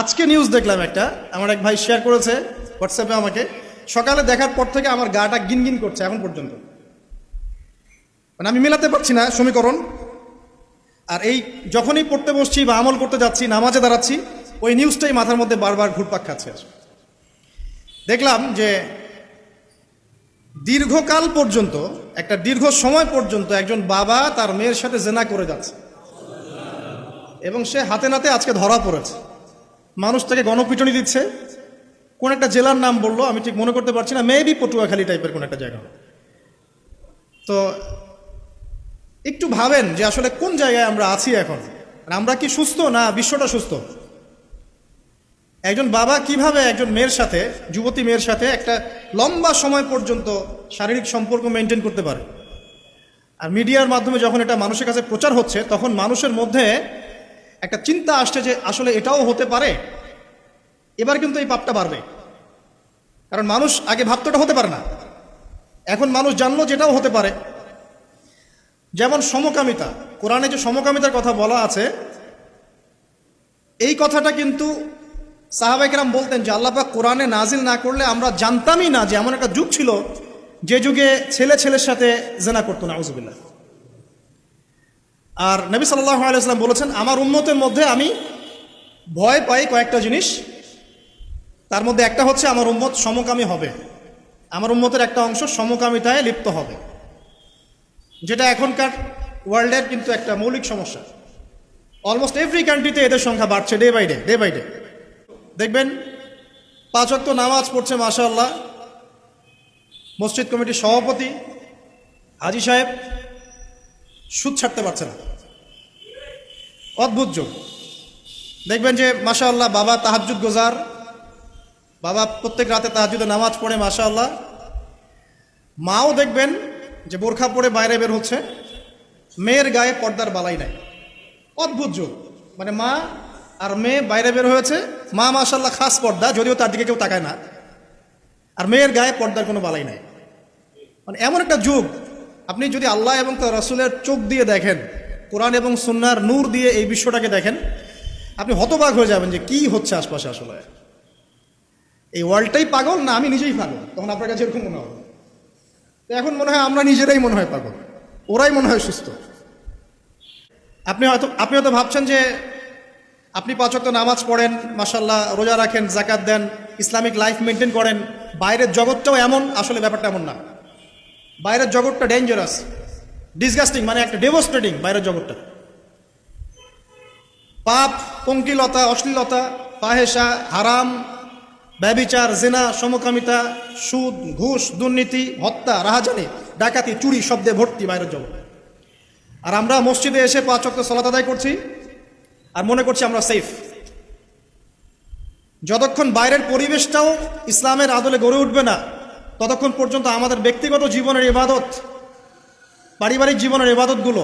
আজকে নিউজ দেখলাম একটা, আমার এক ভাই শেয়ার করেছে হোয়াটসঅ্যাপে আমাকে। সকালে দেখার পর থেকে আমার গাটা গিনগিন করছে এখন পর্যন্ত, মানে আমি মেলাতে পারছি না সমীকরণ। আর এই যখনই পড়তে বসছি বা আমল করতে যাচ্ছি, নামাজে দাঁড়াচ্ছি, ওই নিউজটাই মাথার মধ্যে বারবার ঘুরপাক খাচ্ছে। দেখলাম যে দীর্ঘকাল পর্যন্ত, একটা দীর্ঘ সময় পর্যন্ত একজন বাবা তার মেয়ের সাথে জেনা করে যাচ্ছে এবং সে হাতে নাতে আজকে ধরা পড়েছে। মানুষ তাকে গণপিটুনি দিচ্ছে। কোন একটা জেলার নাম বললো, আমি ঠিক মনে করতে পারছি না, মেবি পটুয়াখালী টাইপের কোন একটা জায়গা। তো একটু ভাবেন যে আসলে কোন জায়গায় আমরা আছি এখন। আমরা কি সুস্থ না বিশ্বটা সুস্থ? একজন বাবা কিভাবে একজন মেয়ের সাথে, যুবতী মেয়ের সাথে একটা লম্বা সময় পর্যন্ত শারীরিক সম্পর্ক মেনটেন করতে পারে? আর মিডিয়ার মাধ্যমে যখন এটা মানুষের কাছে প্রচার হচ্ছে, তখন মানুষের মধ্যে একটা চিন্তা আসছে যে আসলে এটাও হতে পারে। এবার কিন্তু এই পাপটা বাড়বে, কারণ মানুষ আগে ভাবতো এটা হতে পারে না, এখন মানুষ জানলো যেটাও হতে পারে। যেমন সমকামিতা, কোরআনে যে সমকামিতার কথা বলা আছে, এই কথাটা কিন্তু সাহাবায়ে কেরাম বলতেন যে আল্লাহ পাক কোরআনে নাজিল না করলে আমরা জানতামই না যে এমন একটা যুগ ছিল যে যুগে ছেলে ছেলের সাথে জেনা করতো, নাউজুবিল্লাহ। আর নবী সাল্লাল্লাহু আলাইহি ওয়াসাল্লাম বলেছেন, আমার উম্মতের মধ্যে আমি ভয় পাই কয়েকটা জিনিস, তার মধ্যে একটা হচ্ছে আমার উম্মত সমকামী হবে। আমার উম্মতের একটা অংশ সমকামিতায় লিপ্ত হবে, যেটা এখনকার ওয়ার্ল্ডের কিন্তু একটা মৌলিক সমস্যা। অলমোস্ট এভরি কান্ট্রিতে এদের সংখ্যা বাড়ছে ডে বাই ডে। দেখবেন 5 ওয়াক্ত নামাজ পড়ছে মাশাআল্লাহ, মসজিদ কমিটির সভাপতি হাজী সাহেব সুদ ছাড়তে পারছে না। অদ্ভুত যোগ। দেখবেন যে মাশাআল্লাহ বাবা তাহাজ্জুদ গোজার, বাবা প্রত্যেক রাতে তাহাজ্জুদে নামাজ পড়ে মাশাআল্লাহ। মাও দেখবেন যে বোরখা পরে বাইরে বের হচ্ছে, মেয়ের গায়ে পর্দার বালাই নাই। অদ্ভুত যোগ, মানে মা আর মেয়ে বাইরে বের হয়েছে, মা মাশাআল্লাহ খাস পর্দা, যদিও তার দিকে কেউ তাকায় না, আর মেয়ের গায়ে পর্দার কোনো বালাই নাই। মানে এমন একটা যুগ, আপনি যদি আল্লাহ এবং তার রাসূলের চোখ দিয়ে দেখেন, কোরআন এবং সুন্নাহর নূর দিয়ে এই বিশ্বটাকে দেখেন, আপনি হতবাক হয়ে যাবেন যে কি হচ্ছে আশপাশে। আসলে এই ওয়ার্ল্ডটাই পাগল না আমি নিজেই পাগল? তখন আপনার কাছে এরকম মনে হবে। তো এখন মনে হয় আমরা নিজেরাই মনে হয় পাগল, ওরাই মনে হয় সুস্থ। আপনি হয়তো ভাবছেন যে আপনি 5 ওয়াক্ত নামাজ পড়েন মাশাআল্লাহ, রোজা রাখেন, যাকাত দেন, ইসলামিক লাইফ মেনটেন করেন, বাইরের জগৎটাও এমন। আসলে ব্যাপারটা এমন না। বাইরের জগৎটা ডেঞ্জারাস, ডিসগাস্টিং, মানে একটা ডেভোস্টেটিং বাইরের জগৎটা। পাপ, পঙ্কিলতা, অশ্লীলতা, ফাহেশা, হারাম, ব্যভিচার, জিনা, সমকামিতা, সুদ, ঘুষ, দুর্নীতি, হত্যা, রাহাজানি, ডাকাতি, চুরি শব্দে ভর্তি বাইরের জগৎ। আর আমরা মসজিদে এসে 5 ওয়াক্ত সালাত আদায় করছি আর মনে করছি আমরা সেফ। যতক্ষণ বাইরের পরিবেশটাও ইসলামের আদলে গড়ে উঠবে না, ততক্ষণ পর্যন্ত আমাদের ব্যক্তিগত জীবনের ইবাদত, পারিবারিক জীবনের ইবাদতগুলো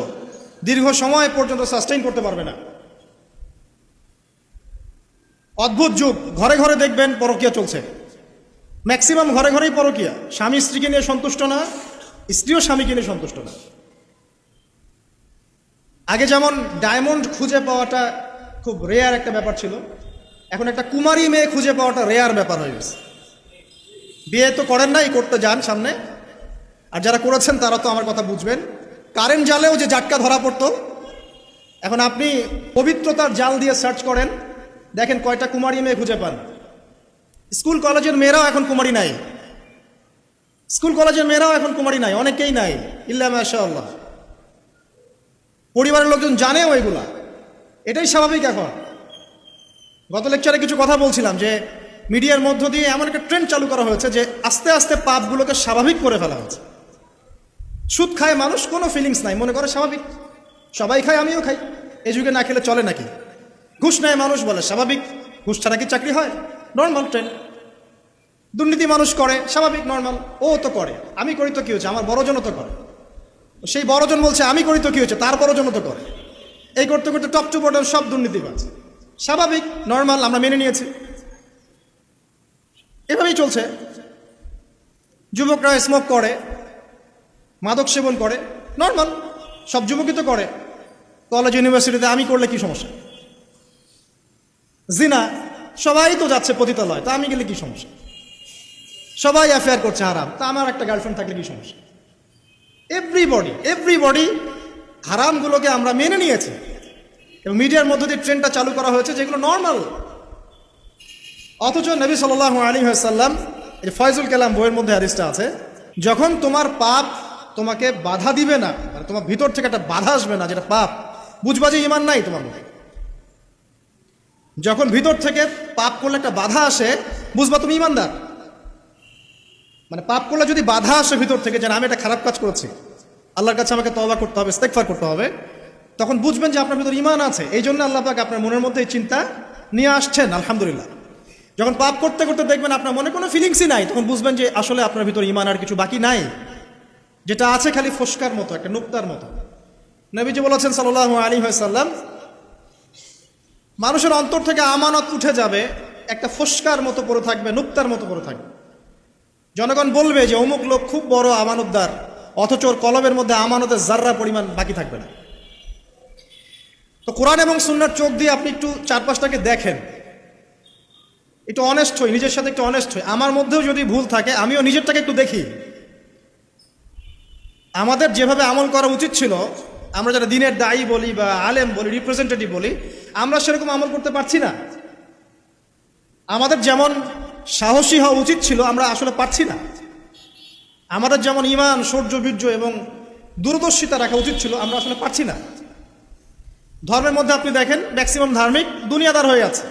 দীর্ঘ সময় পর্যন্ত সাস্টেইন করতে পারবে না। অদ্ভুত যুগ। ঘরে ঘরে দেখবেন পরকীয়া চলছে, ম্যাক্সিমাম ঘরে ঘরেই পরকীয়া। স্বামী স্ত্রীকে নিয়ে সন্তুষ্ট না, স্ত্রীও স্বামীকে নিয়ে সন্তুষ্ট না। আগে যেমন ডায়মন্ড খুঁজে পাওয়াটা খুব রেয়ার একটা ব্যাপার ছিল, এখন একটা কুমারী মেয়ে খুঁজে পাওয়াটা রেয়ার ব্যাপার হয়ে গেছে। বিয়ে তো করেন নাই, করতে যান সামনে, আর যারা করেছেন তারা তো আমার কথা বুঝবেন। কারেন্ট জালেও যে জাটকা ধরা পড়তো, এখন আপনি পবিত্রতার জাল দিয়ে সার্চ করেন, দেখেন কয়টা কুমারী মেয়ে খুঁজে পান। স্কুল কলেজের মেয়েরাও এখন কুমারী নাই, অনেকেই নাই, ইল্লা মাশাআল্লাহ। পরিবারের লোকজন জানেও এগুলা, এটাই স্বাভাবিক এখন। গত লেকচারে কিছু কথা বলছিলাম যে মিডিয়ার মধ্য দিয়ে এমন একটা ট্রেন্ড চালু করা হয়েছে যে আস্তে আস্তে পাপগুলোকে স্বাভাবিক করে ফেলা হয়েছে। সুদ খায় মানুষ, কোনো ফিলিংস নাই, মনে করে স্বাভাবিক, সবাই খায়, আমিও খাই, এই যুগে না খেলে চলে নাকি? ঘুষ নেয় মানুষ, বলে স্বাভাবিক, ঘুষ ছাড়া কি চাকরি হয়? Normal trend. দুর্নীতি মানুষ করে, স্বাভাবিক, নর্মাল, ও তো করে, আমি করি তো কি হয়েছে, আমার বড়জনও তো করে, সেই বড়জন বলছে আমি করি তো কি হয়েছে, তার বড়জনও তো করে। এই করতে করতে টপ টু বটম সব দুর্নীতিবাজ, স্বাভাবিক, নর্মাল, আমরা মেনে নিয়েছি, এভাবেই চলছে। যুবকরা স্মোক করে, মাদক সেবন করে, নর্মাল, সব যুবকই তো করে। কলেজ ইউনিভার্সিটিতে আমি করলে কি সমস্যা? জিনা, সবাই তো যাচ্ছে পতিতালয়, তা আমি গেলে কি সমস্যা? সবাই অ্যাফেয়ার করছে হারাম, তা আমার একটা গার্লফ্রেন্ড থাকলে কি সমস্যা? এভরিবডি হারামগুলোকে আমরা মেনে নিয়েছি এবং মিডিয়ার মধ্য দিয়ে ট্রেন্ডটা চালু করা হয়েছে যেগুলো নর্মাল। অথচ নবী সাল্লাল্লাহু আলাইহি ওয়াসাল্লাম, এই ফয়জুল কালাম বইয়ের মধ্যে হাদিসটা আছে, যখন তোমার পাপ তোমাকে বাধা দিবে না, মানে তোমার ভিতর থেকে একটা বাধা আসবে না যেটা পাপ, বুঝবা যে ঈমান নাই তোমার মধ্যে। যখন ভিতর থেকে পাপ করলে একটা বাধা আসে, বুঝবা তুমি ঈমানদার। মানে পাপ করলে যদি বাধা আসে ভিতর থেকে যে আমি একটা খারাপ কাজ করেছি, আল্লাহর কাছে আমাকে তওবা করতে হবে, ইস্তেগফার করতে হবে, তখন বুঝবেন যে আপনার ভিতর ঈমান আছে। এই জন্য আল্লাহ পাক আপনার মনের মধ্যে এই চিন্তা নিয়ে আসছেন। আলহামদুলিল্লাহ। যখন পাপ করতে করতে দেখবেন আপনার মনে কোনো ফিলিংসই নাই, তখন বুঝবেন যে আসলে আপনার ভিতর ঈমান আর কিছু বাকি নাই, যেটা আছে খালি ফোস্কার মতো, একটা নুক্তার মতো। নবীজি বলেছেন সাল্লাল্লাহু আলাইহি ওয়াসাল্লাম, মানুষের অন্তর থেকে আমানত উঠে যাবে, একটা ফোস্কার মতো পড়ে থাকবে, নুক্তার মতো পড়ে থাকবে। জনগণ বলবে যে অমুক লোক খুব বড় আমানতদার, অথচ ওর কলবের মধ্যে আমানতের জাররা পরিমাণ বাকি থাকবে না। তো কোরআন এবং সুন্নাহর চোখ দিয়ে আপনি একটু চারপাশটাকে দেখেন, একটু অনেস্ট হই, নিজের সাথে একটু অনেস্ট হই। আমার মধ্যেও যদি ভুল থাকে আমিও নিজেরটাকে একটু দেখি। আমাদের যেভাবে আমল করা উচিত ছিল, আমরা যারা দিনের দায়ী বলি বা আলেম বলি, রিপ্রেজেন্টেটিভ বলি, আমরা সেরকম আমল করতে পারছি না। আমাদের যেমন সাহসী হওয়া উচিত ছিল, আমরা আসলে পারছি না। আমাদের যেমন ঈমান, শৌর্য, বীর্য এবং দূরদর্শিতা রাখা উচিত ছিল, আমরা আসলে পারছি না। ধর্মের মধ্যে আপনি দেখেন ম্যাক্সিমাম ধার্মিক দুনিয়াদার হয়ে আছে।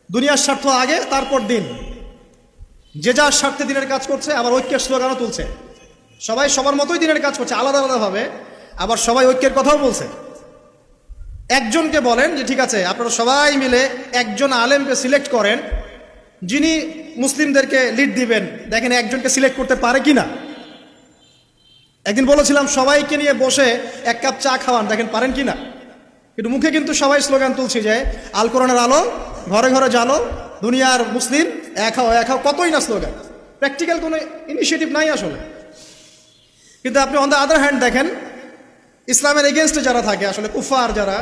দুনিয়ার স্বার্থ আগে, তারপর দিন। যে যার স্বার্থে দিনের কাজ করছে, আবার ঐক্যের স্লোগানও তুলছে। সবাই সবার মতোই দিনের কাজ করছে, আলাদা আলাদাভাবে, আবার সবাই ঐক্যের কথাও বলছে। একজনকে বলেন যে ঠিক আছে আপনারা সবাই মিলে একজন আলেমকে সিলেক্ট করেন যিনি মুসলিমদেরকে লিড দিবেন, দেখেন একজনকে সিলেক্ট করতে পারে কিনা। একদিন বলেছিলাম সবাইকে নিয়ে বসে এক কাপ চা খাওয়ান, দেখেন পারেন কিনা। কিন্তু মুখে কিন্তু সবাই স্লোগান তুলছি যে আল কোরআনের আলো, ঘরে ঘরে জালো, দুনিয়ার মুসলিম এক হও এক হও, কতই না স্লোগান। প্র্যাকটিক্যাল কোনো ইনিশিয়েটিভ নাই আসলে। কিন্তু আপনি অন দ্য আদার হ্যান্ড দেখেন ইসলামের এগেনস্টে যারা থাকে, আসলে কুফার যারা,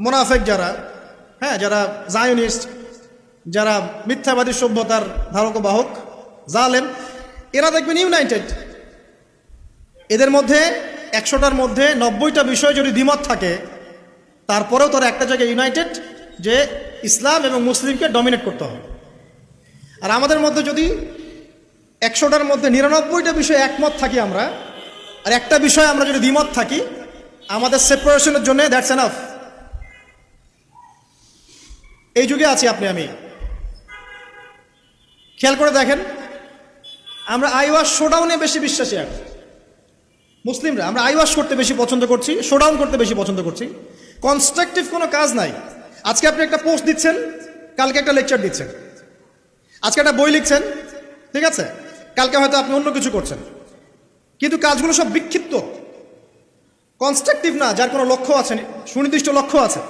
মোনাফেক যারা, হ্যাঁ, যারা জায়নিস্ট, যারা মিথ্যাবাদী সভ্যতার ধারক বাহক, জালেম, এরা দেখবেন ইউনাইটেড। এদের মধ্যে 100টার মধ্যে 90টা বিষয় যদি দ্বিমত থাকে, তারপরেও তারা একটা জায়গায় ইউনাইটেড যে ইসলাম এবং মুসলিমকে ডমিনেট করতে হবে। আর আমাদের মধ্যে যদি 100টার মধ্যে 99টা বিষয়ে একমত থাকি আমরা, আর একটা বিষয়ে আমরা যদি দ্বিমত থাকি, আমাদের সেপারেশনের জন্য দ্যাটস এনাফ। এই যুগে আছি আপনি আমি। খেয়াল করে দেখেন, আমরা আইওয়াশ শোডাউনে বেশি বিশ্বাসী। এখন মুসলিমরা আমরা আইওয়াশ করতে বেশি পছন্দ করছি, শোডাউন করতে বেশি পছন্দ করছি। কনস্ট্রাকটিভ কোনো কাজ নাই। আজকে আপনি একটা পোস্ট দিচ্ছেন, কালকে একটা লেকচার দিচ্ছেন। আজকে একটা বই লিখছেন, ঠিক আছে, কালকে হয়তো আপনি অন্য কিছু করছেন, কিন্তু কাজগুলো সব বিক্ষিপ্ত, কনস্ট্রাকটিভ না, যার কোনো লক্ষ্য আছে, সুনির্দিষ্ট লক্ষ্য আছে।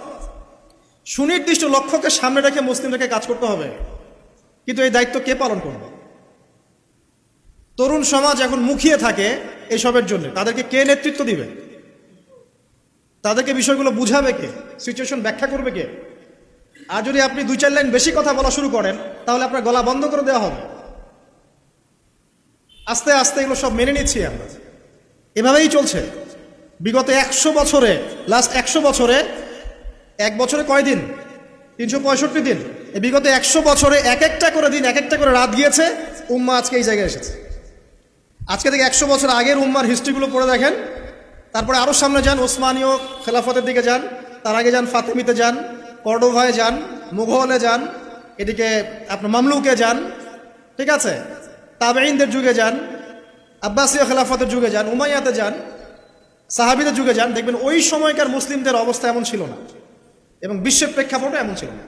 সুনির্দিষ্ট লক্ষ্যকে সামনে রেখে মুসলিমদেরকে কাজ করতে হবে। কিন্তু এই দায়িত্ব কে পালন করবে? তরুণ সমাজ এখন মুখিয়ে থাকে এসবের জন্য, তাদেরকে কে নেতৃত্ব দিবে? তাদেরকে বিষয়গুলো বুঝাবে কে? সিচুয়েশন ব্যাখ্যা করবে কে? আর যদি আপনি 2-4 লাইন বেশি কথা বলা শুরু করেন, তাহলে আপনার গলা বন্ধ করে দেওয়া হবে। আস্তে আস্তে এগুলো সব মেনে নিচ্ছি আমরা, এভাবেই চলছে বিগত 100 বছরে। লাস্ট 100 বছরে, এক বছরে কয় দিন? 365 দিন। এই বিগত 100 বছরে এক একটা করে দিন, এক একটা করে রাত গিয়েছে, উম্মাহ আজকে এই জায়গায় এসেছে। আজকে থেকে 100 বছর আগের উম্মার হিস্ট্রিগুলো পড়ে দেখেন, তারপরে আরও সামনে যান, ওসমানীয় খেলাফতের দিকে যান, তার আগে যান ফাতেমিতে যান, কর্ডোভায় যান, মুঘলে যান, এদিকে আপনার মামলুকে যান, ঠিক আছে, তাবেঈনদের যুগে যান, আব্বাসীয় খেলাফতের যুগে যান, উমাইয়াতে যান, সাহাবীদের যুগে যান, দেখবেন ওই সময়কার মুসলিমদের অবস্থা এমন ছিল না এবং বিশ্বের প্রেক্ষাপটও এমন ছিল না।